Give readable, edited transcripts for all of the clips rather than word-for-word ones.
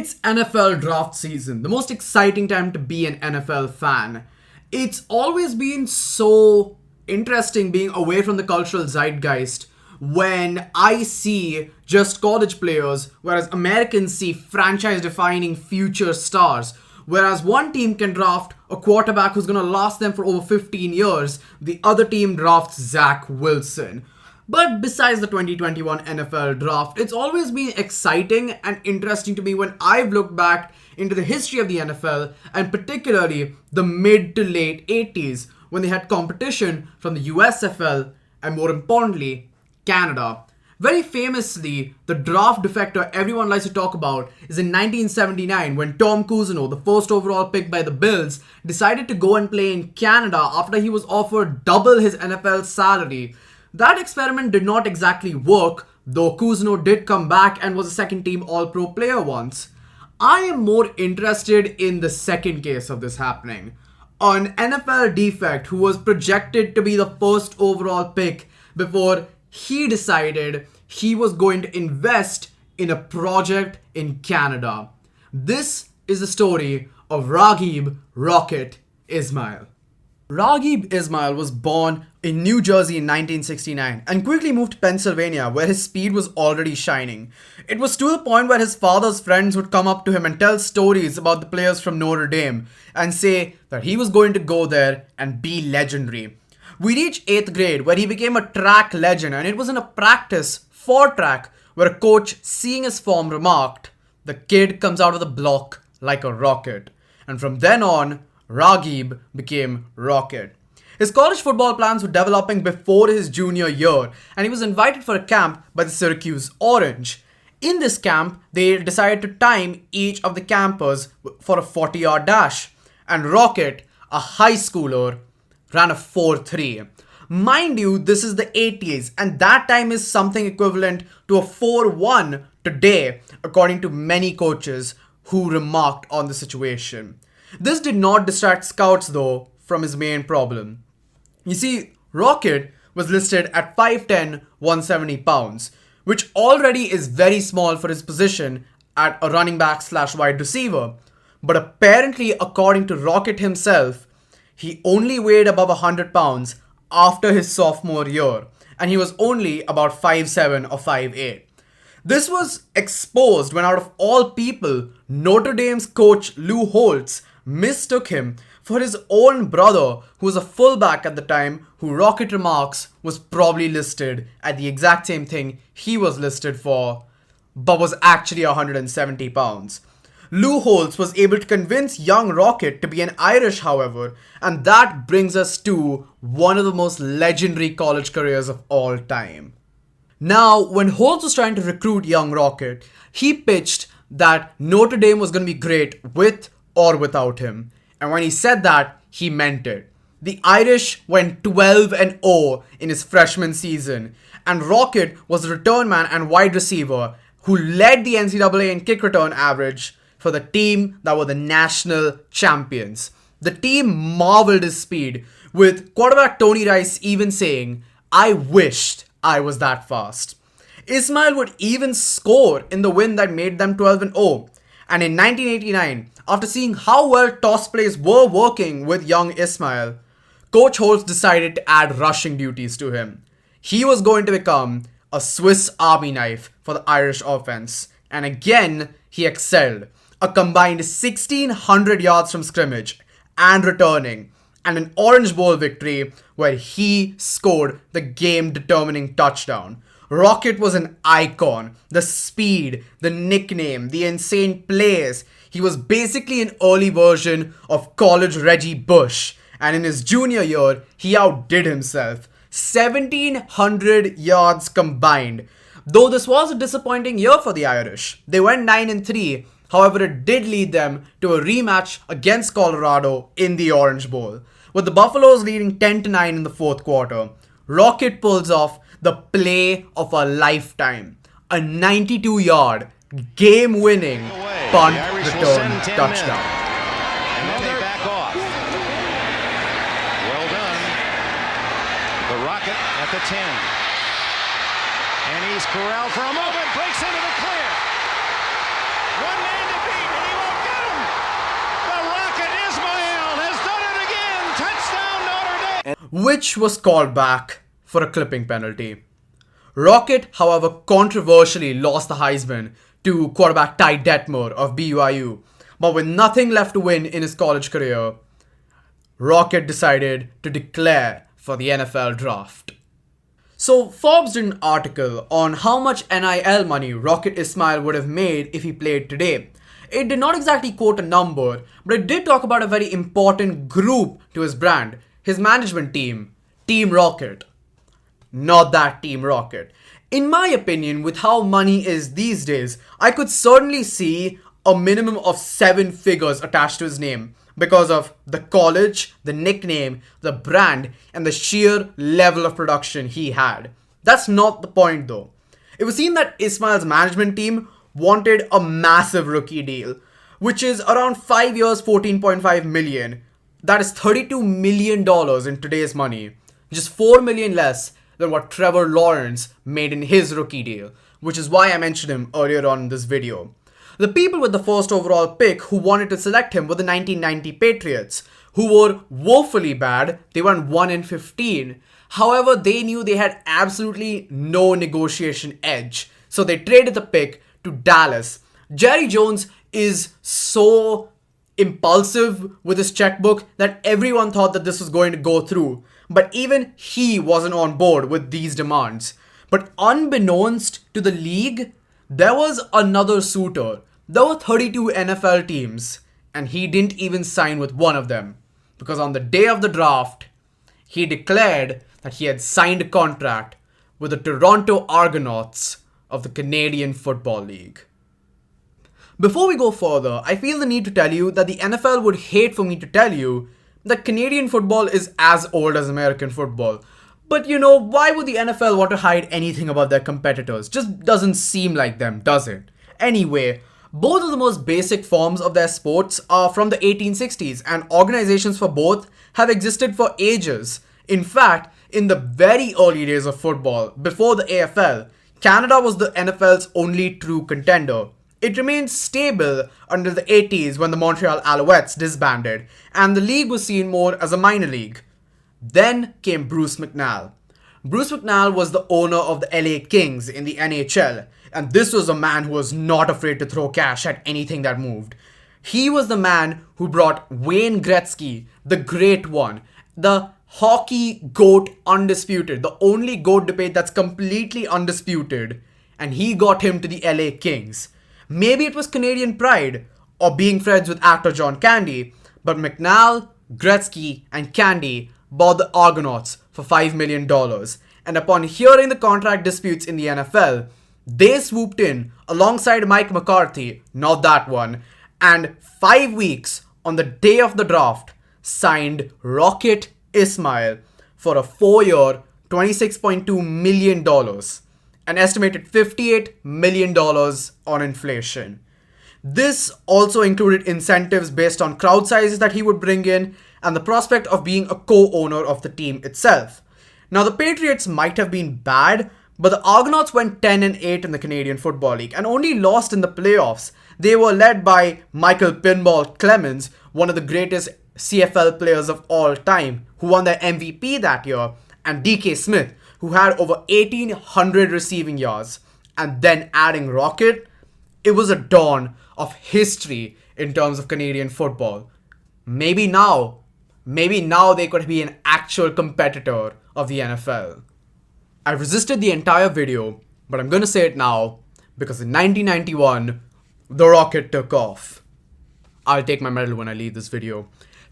It's NFL draft season, the most exciting time to be an NFL fan. It's always been so interesting being away from the cultural zeitgeist when I see just college players, whereas Americans see franchise-defining future stars. Whereas one team can draft a quarterback who's going to last them for over 15 years, the other team drafts Zach Wilson. But besides the 2021 NFL draft, it's always been exciting and interesting to me when I've looked back into the history of the NFL and particularly the mid to late 80s when they had competition from the USFL and more importantly, Canada. Very famously, the draft defector everyone likes to talk about is in 1979 when Tom Cousineau, the first overall pick by the Bills, decided to go and play in Canada after he was offered double his NFL salary. That experiment did not exactly work, though Cousineau did come back and was a second-team All-Pro player once. I am more interested in the second case of this happening. An NFL defect who was projected to be the first overall pick before he decided he was going to invest in a project in Canada. This is the story of Raghib Rocket Ismail. Raghib Ismail was born in New Jersey in 1969 and quickly moved to Pennsylvania where his speed was already shining. It was to the point where his father's friends would come up to him and tell stories about the players from Notre Dame and say that he was going to go there and be legendary. We reached 8th grade where he became a track legend, and it was in a practice for track where a coach, seeing his form, remarked, "The kid comes out of the block like a rocket." And from then on, Raghib became Rocket. His college football plans were developing before his junior year, and he was invited for a camp by the Syracuse Orange. In this camp, they decided to time each of the campers for a 40-yard dash, and Rocket, a high schooler, ran a 4.3. Mind you, this is the 80s, and that time is something equivalent to a 4.1 today, according to many coaches who remarked on the situation. This did not distract scouts, though, from his main problem. You see, Rocket was listed at 5'10", 170 pounds, which already is very small for his position at a running back / wide receiver. But apparently, according to Rocket himself, he only weighed above 100 pounds after his sophomore year, and he was only about 5'7" or 5'8". This was exposed when, out of all people, Notre Dame's coach Lou Holtz mistook him for his own brother, who was a fullback at the time, who Rocket remarks was probably listed at the exact same thing he was listed for, but was actually 170 pounds. Lou Holtz was able to convince young Rocket to be an Irish, however, and that brings us to one of the most legendary college careers of all time. Now, when Holtz was trying to recruit young Rocket, he pitched that Notre Dame was going to be great with or without him. And when he said that, he meant it. The Irish went 12-0 in his freshman season, and Rocket was the return man and wide receiver who led the NCAA in kick return average for the team that were the national champions. The team marveled his speed, with quarterback Tony Rice even saying, "I wished I was that fast." Ismail would even score in the win that made them 12-0. And in 1989, after seeing how well toss plays were working with young Ismail, Coach Holtz decided to add rushing duties to him. He was going to become a Swiss Army knife for the Irish offense. And again, he excelled. A combined 1,600 yards from scrimmage and returning, and an Orange Bowl victory where he scored the game-determining touchdown. Rocket was an icon. The speed, the nickname, the insane plays. He was basically an early version of college Reggie Bush. And in his junior year, he outdid himself. 1,700 yards combined. Though this was a disappointing year for the Irish. They went 9-3. However, it did lead them to a rematch against Colorado in the Orange Bowl, with the Buffaloes leading 10-9 in the fourth quarter. Rocket pulls off the play of a lifetime. A 92-yard, game-winning punt return touchdown. And then they back off. Well done. The Rocket at the 10. And he's corralled for a moment. Breaks into the clear. One man to beat. which was called back for a clipping penalty. Rocket, however, controversially lost the Heisman to quarterback Ty Detmer of BYU, but with nothing left to win in his college career, Rocket decided to declare for the NFL draft. So Forbes did an article on how much NIL money Rocket Ismail would have made if he played today. It did not exactly quote a number, but it did talk about a very important group to his brand, his management team, Team Rocket. Not that Team Rocket. In my opinion, with how money is these days, I could certainly see a minimum of 7 figures attached to his name because of the college, the nickname, the brand, and the sheer level of production he had. That's not the point though. It was seen that Ismail's management team wanted a massive rookie deal, which is around 5 years, 14.5 million. That is $32 million in today's money, just 4 million less than what Trevor Lawrence made in his rookie deal, which is why I mentioned him earlier on in this video. The people with the first overall pick who wanted to select him were the 1990 Patriots, who were woefully bad. They went 1-15. However, they knew they had absolutely no negotiation edge, so they traded the pick to Dallas. Jerry Jones is so impulsive with his checkbook that everyone thought that this was going to go through. But even he wasn't on board with these demands. But unbeknownst to the league, there was another suitor. There were 32 NFL teams, and he didn't even sign with one of them. Because on the day of the draft, he declared that he had signed a contract with the Toronto Argonauts of the Canadian Football League. Before we go further, I feel the need to tell you that the NFL would hate for me to tell you that Canadian football is as old as American football. But why would the NFL want to hide anything about their competitors? Just doesn't seem like them, does it? Anyway, both of the most basic forms of their sports are from the 1860s, and organizations for both have existed for ages. In fact, in the very early days of football, before the AFL, Canada was the NFL's only true contender. It remained stable until the 80s when the Montreal Alouettes disbanded, and the league was seen more as a minor league. Then came Bruce McNall. Bruce McNall was the owner of the LA Kings in the NHL, and this was a man who was not afraid to throw cash at anything that moved. He was the man who brought Wayne Gretzky, the great one, the hockey GOAT undisputed, the only GOAT debate that's completely undisputed, and he got him to the LA Kings. Maybe it was Canadian pride or being friends with actor John Candy, but McNall, Gretzky, and Candy bought the Argonauts for $5 million. And upon hearing the contract disputes in the NFL, they swooped in alongside Mike McCarthy, not that one, and 5 weeks on the day of the draft, signed Rocket Ismail for a 4-year, $26.2 million, an estimated $58 million on inflation. This also included incentives based on crowd sizes that he would bring in and the prospect of being a co-owner of the team itself. Now, the Patriots might have been bad, but the Argonauts went 10-8 in the Canadian Football League and only lost in the playoffs. They were led by Michael Pinball Clemens, one of the greatest CFL players of all time, who won their MVP that year, and DK Smith, who had over 1,800 receiving yards. And then adding Rocket, it was a dawn of history in terms of Canadian football. Maybe now they could be an actual competitor of the NFL. I resisted the entire video, but I'm gonna say it now, because in 1991, the Rocket took off. I'll take my medal when I leave this video.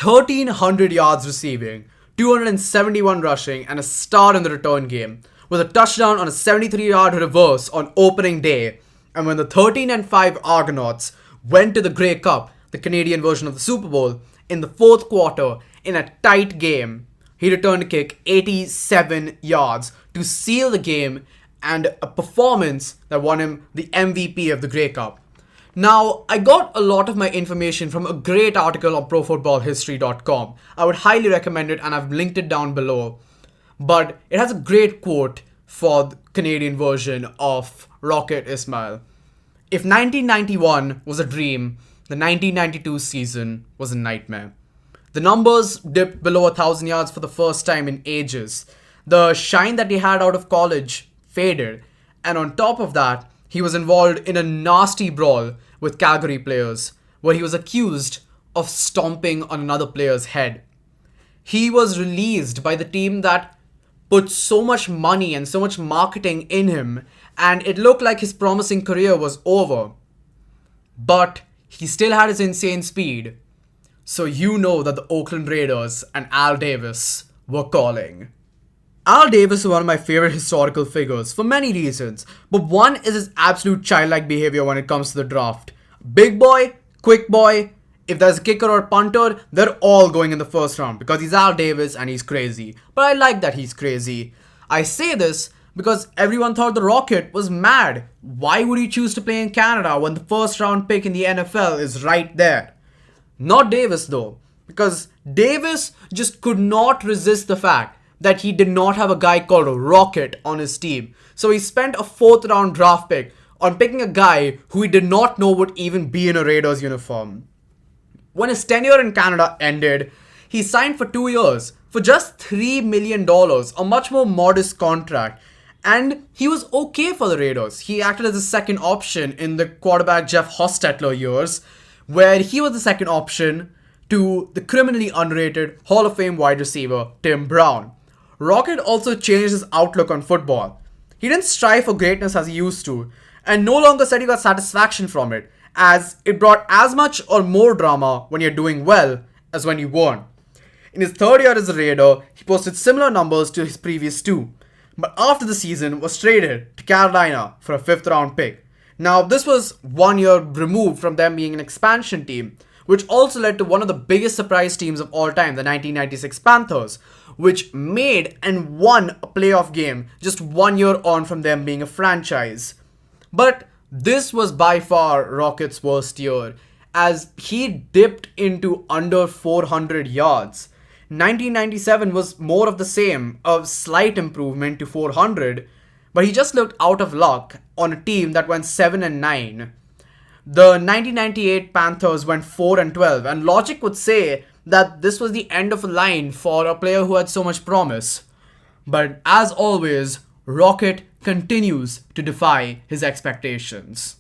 1,300 yards receiving, 271 rushing, and a start in the return game, with a touchdown on a 73-yard reverse on opening day. And when the 13-5 Argonauts went to the Grey Cup, the Canadian version of the Super Bowl, in the fourth quarter, in a tight game, he returned a kick 87 yards to seal the game, and a performance that won him the MVP of the Grey Cup. Now, I got a lot of my information from a great article on profootballhistory.com. I would highly recommend it, and I've linked it down below. But it has a great quote for the Canadian version of Rocket Ismail. If 1991 was a dream, the 1992 season was a nightmare. The numbers dipped below 1,000 yards for the first time in ages. The shine that he had out of college faded. And on top of that, he was involved in a nasty brawl with Calgary players, where he was accused of stomping on another player's head. He was released by the team that put so much money and so much marketing in him, and it looked like his promising career was over. But he still had his insane speed. So you know that the Oakland Raiders and Al Davis were calling. Al Davis is one of my favorite historical figures for many reasons, but one is his absolute childlike behavior when it comes to the draft. Big boy, quick boy, if there's a kicker or punter, they're all going in the first round because he's Al Davis and he's crazy. But I like that he's crazy. I say this because everyone thought the Rocket was mad. Why would he choose to play in Canada when the first round pick in the NFL is right there? Not Davis though, because Davis just could not resist the fact that he did not have a guy called Rocket on his team. So he spent a 4th round draft pick on picking a guy who he did not know would even be in a Raiders uniform. When his tenure in Canada ended, he signed for 2 years for just $3 million, a much more modest contract. And he was okay for the Raiders. He acted as a second option in the quarterback Jeff Hostetler years, where he was the second option to the criminally underrated Hall of Fame wide receiver Tim Brown. Rocket also changed his outlook on football. He didn't strive for greatness as he used to, and no longer said he got satisfaction from it, as it brought as much or more drama when you're doing well as when you weren't. In his 3rd year as a Raider, he posted similar numbers to his previous 2, but after the season was traded to Carolina for a 5th round pick. Now, this was 1 year removed from them being an expansion team, which also led to one of the biggest surprise teams of all time, the 1996 Panthers, which made and won a playoff game just 1 year on from them being a franchise. But this was by far Rocket's worst year, as he dipped into under 400 yards. 1997 was more of the same, a slight improvement to 400, but he just looked out of luck on a team that went 7-9. The 1998 Panthers went 4-12, and logic would say that this was the end of a line for a player who had so much promise. But as always, Rocket continues to defy his expectations.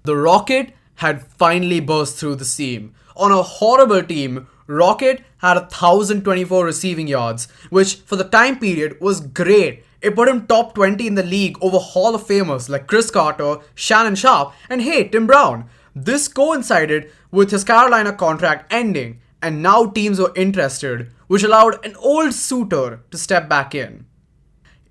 The Rocket had finally burst through the seam. On a horrible team, Rocket had 1,024 receiving yards, which for the time period was great. It put him top 20 in the league over Hall of Famers like Chris Carter, Shannon Sharpe, and hey, Tim Brown. This coincided with his Carolina contract ending, and now teams were interested, which allowed an old suitor to step back in.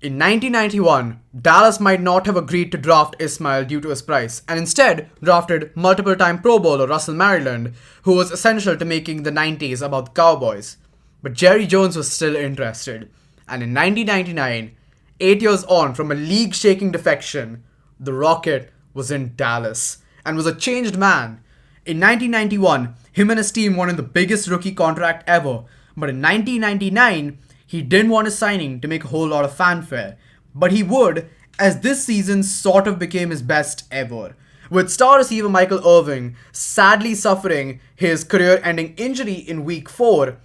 In 1991, Dallas might not have agreed to draft Ismail due to his price, and instead drafted multiple-time Pro Bowler Russell Maryland, who was essential to making the 90s about the Cowboys. But Jerry Jones was still interested, and in 1999, 8 years on from a league-shaking defection, the Rocket was in Dallas, and was a changed man. In 1991, him and his team wanted the biggest rookie contract ever, but in 1999, he didn't want his signing to make a whole lot of fanfare, but he would, as this season sort of became his best ever. With star receiver Michael Irving sadly suffering his career-ending injury in Week 4,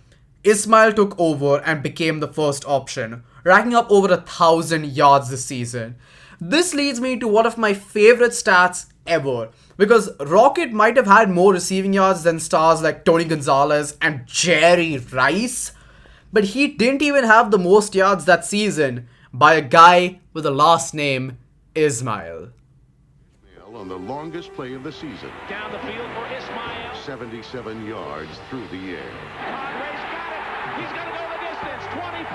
Ismail took over and became the first option, racking up over 1,000 yards this season. This leads me to one of my favorite stats ever, because Rocket might have had more receiving yards than stars like Tony Gonzalez and Jerry Rice, but he didn't even have the most yards that season by a guy with the last name Ismail. On the longest play of the season. Down the field for Ismail. 77 yards through the air. Padres got it. He's going to go the distance. 20, 15,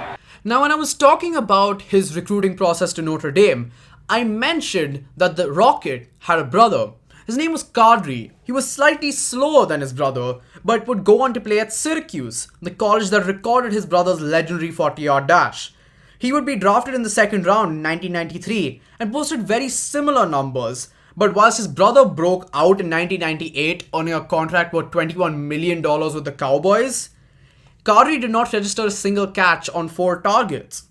10. Now, when I was talking about his recruiting process to Notre Dame, I mentioned that the Rocket had a brother. His name was Qadry. He was slightly slower than his brother, but would go on to play at Syracuse, the college that recorded his brother's legendary 40-yard dash. He would be drafted in the 2nd round in 1993 and posted very similar numbers, but whilst his brother broke out in 1998 earning a contract worth $21 million with the Cowboys, Qadry did not register a single catch on 4 targets.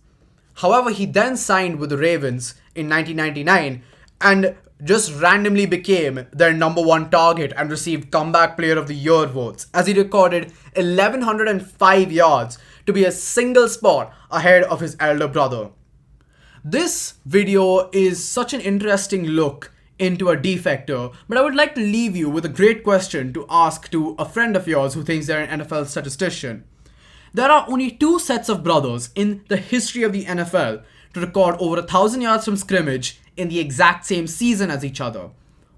However, he then signed with the Ravens in 1999, and just randomly became their number one target and received Comeback Player of the Year votes as he recorded 1,105 yards to be a single spot ahead of his elder brother. This video is such an interesting look into a defector, but I would like to leave you with a great question to ask to a friend of yours who thinks they're an NFL statistician. There are only two sets of brothers in the history of the NFL to record over 1,000 yards from scrimmage in the exact same season as each other.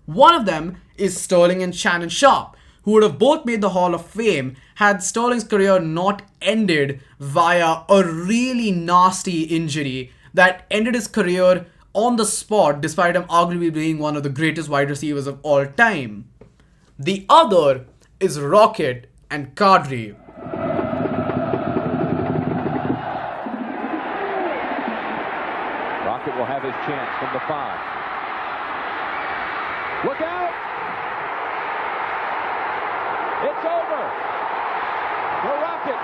One of them is Sterling and Shannon Sharpe, who would have both made the Hall of Fame had Sterling's career not ended via a really nasty injury that ended his career on the spot despite him arguably being one of the greatest wide receivers of all time. The other is Rocket and Qadry. Rocket will have his chance from the 5. Look out! It's over! The Rocket,